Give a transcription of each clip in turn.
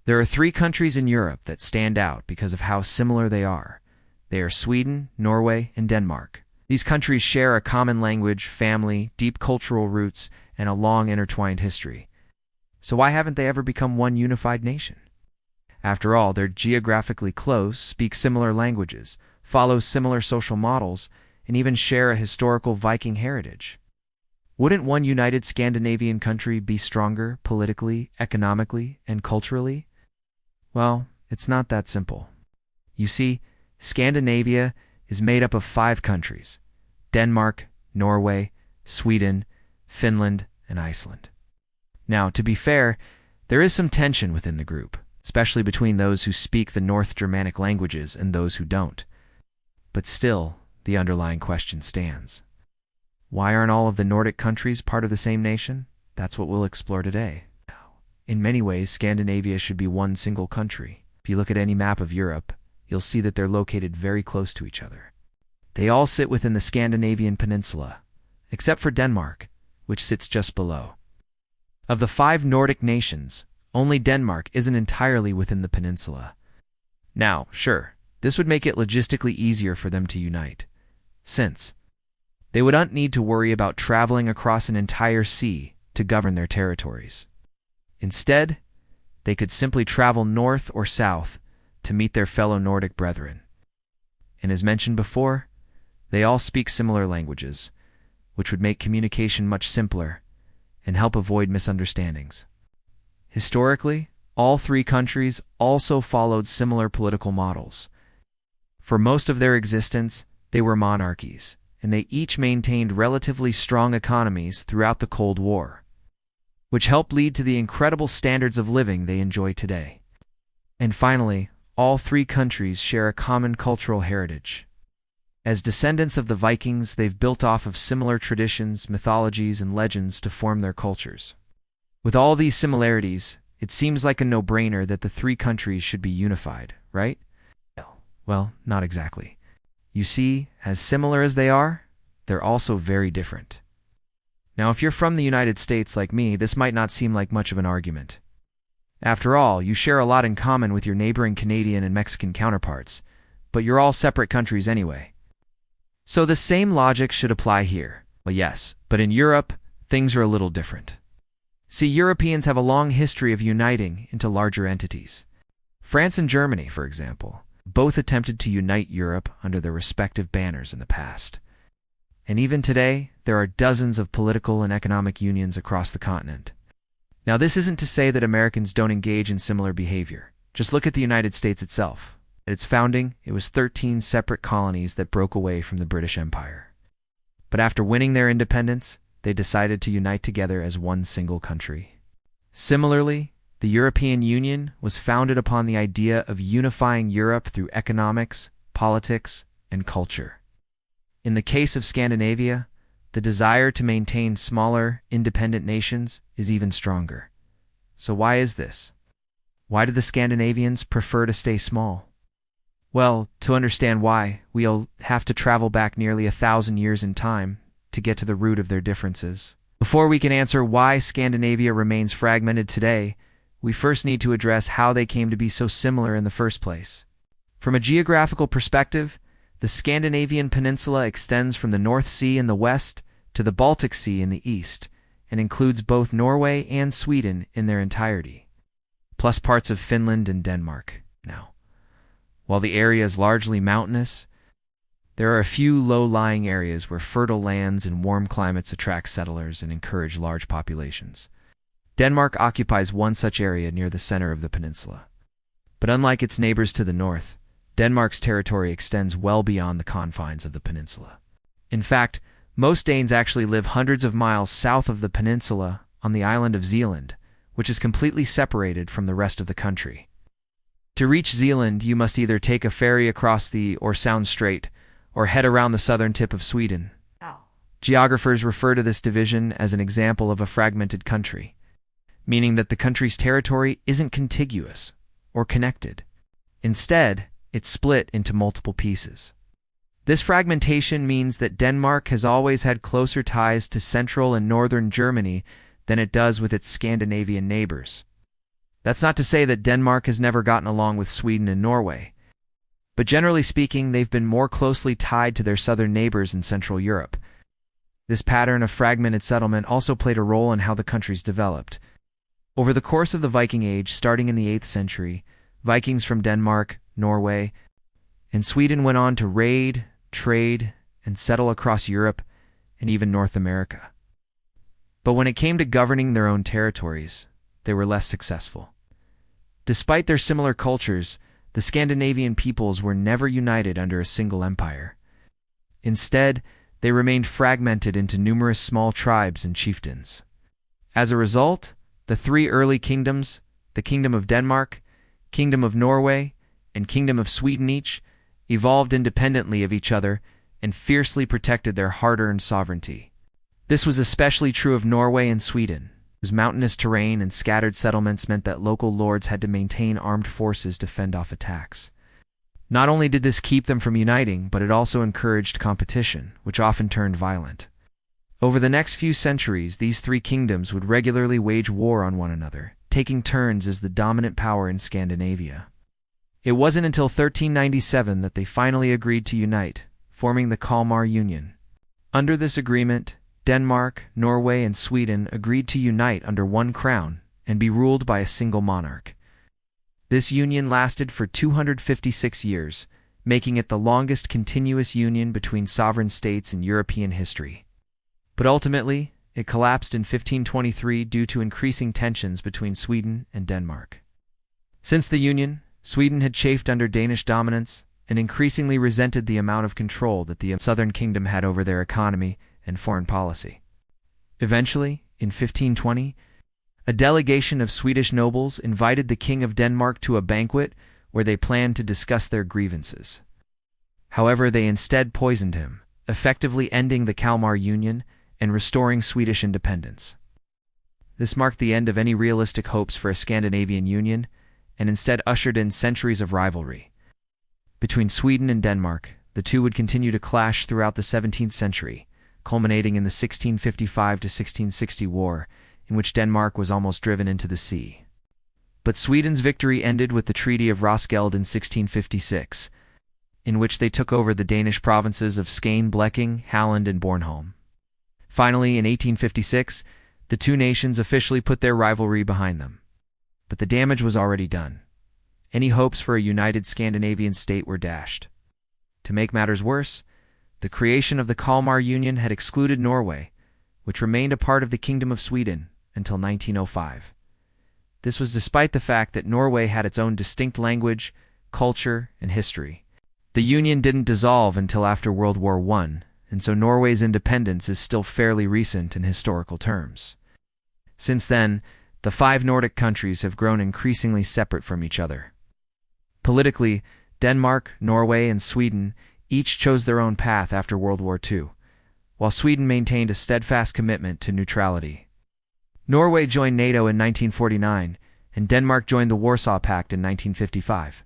There are three countries in Europe that stand out because of how similar they are. They are Sweden, Norway, and Denmark. These countries share a common language, family, deep cultural roots, and a long intertwined history. So why haven't they ever become one unified nation? After all, they're geographically close, speak similar languages, follow similar social models, and even share a historical Viking heritage. Wouldn't one united Scandinavian country be stronger politically, economically, and culturally? Well, it's not that simple. You see, Scandinavia is made up of 5 countries: Denmark, Norway, Sweden, Finland, and Iceland. Now, to be fair, there is some tension within the group, especially between those who speak the North Germanic languages and those who don't. But still, the underlying question stands. Why aren't all of the Nordic countries part of the same nation? That's what we'll explore today. In many ways, Scandinavia should be one single country. If you look at any map of Europe, you'll see that they're located very close to each other. They all sit within the Scandinavian peninsula, except for Denmark, which sits just below. Of the 5 Nordic nations, only Denmark isn't entirely within the peninsula. Now, sure, this would make it logistically easier for them to unite, since they wouldn't need to worry about traveling across an entire sea to govern their territories. Instead, they could simply travel north or south to meet their fellow Nordic brethren. And as mentioned before, they all speak similar languages, which would make communication much simpler and help avoid misunderstandings. Historically, all 3 countries also followed similar political models. For most of their existence, they were monarchies, and they each maintained relatively strong economies throughout the Cold War, which helped lead to the incredible standards of living they enjoy today. And finally, all 3 countries share a common cultural heritage. As descendants of the Vikings, they've built off of similar traditions, mythologies, and legends to form their cultures. With all these similarities, it seems like a no-brainer that the 3 countries should be unified, right? Well, not exactly. You see, as similar as they are, they're also very different. Now, if you're from the United States like me, this might not seem like much of an argument. After all, you share a lot in common with your neighboring Canadian and Mexican counterparts, but you're all separate countries anyway. So the same logic should apply here. Well, yes, but in Europe, things are a little different. See, Europeans have a long history of uniting into larger entities. France and Germany, for example, both attempted to unite Europe under their respective banners in the past. And even today, there are dozens of political and economic unions across the continent. Now, this isn't to say that Americans don't engage in similar behavior. Just look at the United States itself. At its founding, it was 13 separate colonies that broke away from the British Empire. But after winning their independence, they decided to unite together as one single country. Similarly, the European Union was founded upon the idea of unifying Europe through economics, politics, and culture. In the case of Scandinavia, the desire to maintain smaller, independent nations is even stronger. So why is this? Why do the Scandinavians prefer to stay small? Well, to understand why, we'll have to travel back nearly 1,000 years in time to get to the root of their differences. Before we can answer why Scandinavia remains fragmented today, we first need to address how they came to be so similar in the first place. From a geographical perspective, the Scandinavian peninsula extends from the North Sea in the west to the Baltic Sea in the east, and includes both Norway and Sweden in their entirety, plus parts of Finland and Denmark. Now, while the area is largely mountainous, there are a few low-lying areas where fertile lands and warm climates attract settlers and encourage large populations. Denmark occupies one such area near the center of the peninsula. But unlike its neighbors to the north, Denmark's territory extends well beyond the confines of the peninsula. In fact, most Danes actually live hundreds of miles south of the peninsula on the island of Zealand, which is completely separated from the rest of the country. To reach Zealand, you must either take a ferry across the Sound Strait or head around the southern tip of Sweden. Geographers refer to this division as an example of a fragmented country, meaning that the country's territory isn't contiguous or connected. Instead, it's split into multiple pieces. This fragmentation means that Denmark has always had closer ties to central and northern Germany than it does with its Scandinavian neighbors. That's not to say that Denmark has never gotten along with Sweden and Norway, but generally speaking, they've been more closely tied to their southern neighbors in Central Europe. This pattern of fragmented settlement also played a role in how the countries developed. Over the course of the Viking Age, starting in the 8th century, Vikings from Denmark, Norway, and Sweden went on to raid, trade, and settle across Europe and even North America. But when it came to governing their own territories, they were less successful. Despite their similar cultures, the Scandinavian peoples were never united under a single empire. Instead, they remained fragmented into numerous small tribes and chieftains. As a result, the three early kingdoms, the Kingdom of Denmark, Kingdom of Norway, and Kingdom of Sweden each, evolved independently of each other and fiercely protected their hard-earned sovereignty. This was especially true of Norway and Sweden, whose mountainous terrain and scattered settlements meant that local lords had to maintain armed forces to fend off attacks. Not only did this keep them from uniting, but it also encouraged competition, which often turned violent. Over the next few centuries, these three kingdoms would regularly wage war on one another, taking turns as the dominant power in Scandinavia. It wasn't until 1397 that they finally agreed to unite, forming the Kalmar Union. Under this agreement, Denmark, Norway, and Sweden agreed to unite under one crown and be ruled by a single monarch. This union lasted for 256 years, making it the longest continuous union between sovereign states in European history. But ultimately, it collapsed in 1523 due to increasing tensions between Sweden and Denmark. Since the union, Sweden had chafed under Danish dominance and increasingly resented the amount of control that the southern kingdom had over their economy and foreign policy. Eventually, in 1520, a delegation of Swedish nobles invited the King of Denmark to a banquet where they planned to discuss their grievances. However, they instead poisoned him, effectively ending the Kalmar Union and restoring Swedish independence. This marked the end of any realistic hopes for a Scandinavian union and instead ushered in centuries of rivalry. Between Sweden and Denmark, the two would continue to clash throughout the 17th century, culminating in the 1655 to 1660 war, in which Denmark was almost driven into the sea. But Sweden's victory ended with the Treaty of Roskilde in 1656, in which they took over the Danish provinces of Skane, Bleking, Halland, and Bornholm. Finally, in 1856, the two nations officially put their rivalry behind them. But the damage was already done. Any hopes for a united Scandinavian state were dashed. To make matters worse, the creation of the Kalmar Union had excluded Norway, which remained a part of the Kingdom of Sweden until 1905. This was despite the fact that Norway had its own distinct language, culture, and history. The union didn't dissolve until after World War I, and so Norway's independence is still fairly recent in historical terms. Since then, the 5 Nordic countries have grown increasingly separate from each other. Politically, Denmark, Norway, and Sweden each chose their own path after World War II, while Sweden maintained a steadfast commitment to neutrality. Norway joined NATO in 1949, and Denmark joined the Warsaw Pact in 1955.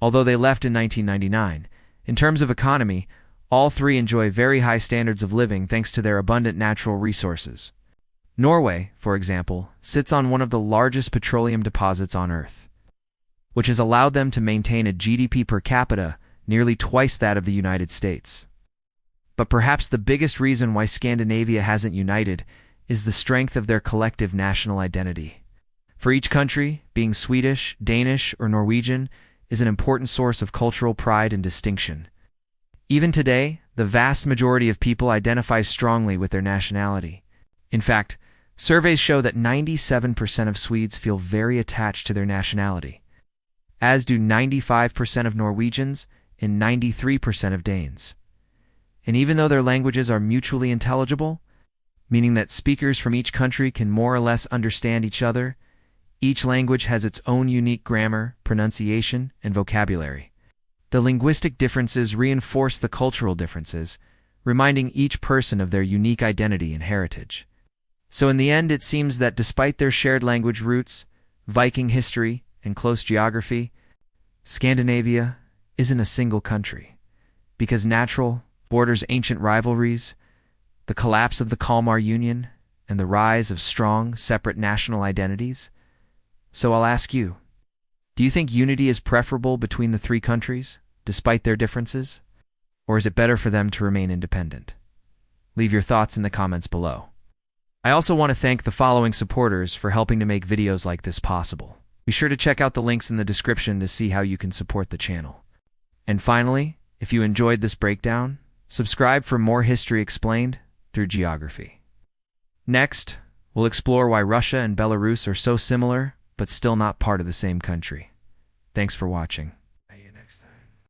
Although they left in 1999, in terms of economy, all three enjoy very high standards of living thanks to their abundant natural resources. Norway, for example, sits on one of the largest petroleum deposits on Earth, which has allowed them to maintain a GDP per capita nearly twice that of the United States. But perhaps the biggest reason why Scandinavia hasn't united is the strength of their collective national identity. For each country, being Swedish, Danish, or Norwegian is an important source of cultural pride and distinction. Even today, the vast majority of people identify strongly with their nationality. In fact, surveys show that 97% of Swedes feel very attached to their nationality, as do 95% of Norwegians and 93% of Danes. And even though their languages are mutually intelligible, meaning that speakers from each country can more or less understand each other, each language has its own unique grammar, pronunciation, and vocabulary. The linguistic differences reinforce the cultural differences, reminding each person of their unique identity and heritage. So in the end, it seems that despite their shared language roots, Viking history, and close geography, Scandinavia isn't a single country, because natural borders ancient rivalries, the collapse of the Kalmar Union, and the rise of strong, separate national identities, So I'll ask you, do you think unity is preferable between the three countries, despite their differences? Or is it better for them to remain independent? Leave your thoughts in the comments below. I also want to thank the following supporters for helping to make videos like this possible. Be sure to check out the links in the description to see how you can support the channel. And finally, if you enjoyed this breakdown, subscribe for more history explained through geography. Next, we'll explore why Russia and Belarus are so similar, but still not part of the same country. Thanks for watching.